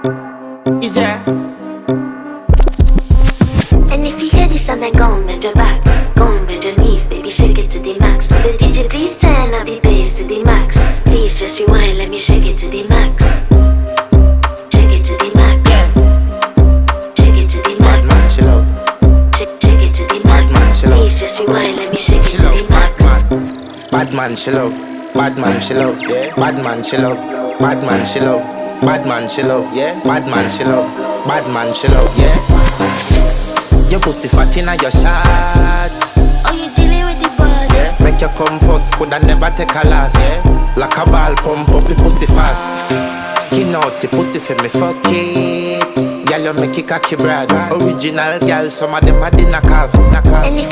Is there? And if you hear this and then go on bend your back, go on bend your knees, baby, shake it to the max. Will the DJ please turn up the bass to the max? Please just rewind, let me shake it to the max. Shake it to the max. Shake it to the max. Bad man, she love. Shake it to the max. Bad man, she love. Please just rewind, let me shake it She to love the max. bad man, she love. Bad man, she love. Yeah. Bad man, she love. Bad man, she love. Bad man, she love. Yeah. Bad man, she love. Bad man, she love. Yeah. Your pussy fat inna your shot. Oh, you dealing with the boss? Yeah. Make you come first, coulda never take a last. Yeah. Like a ball pump up the pussy fast. Skin out the pussy for me fuck it. Girl, you make it cocky brad. Original girl, some of them a dinner calf. And if you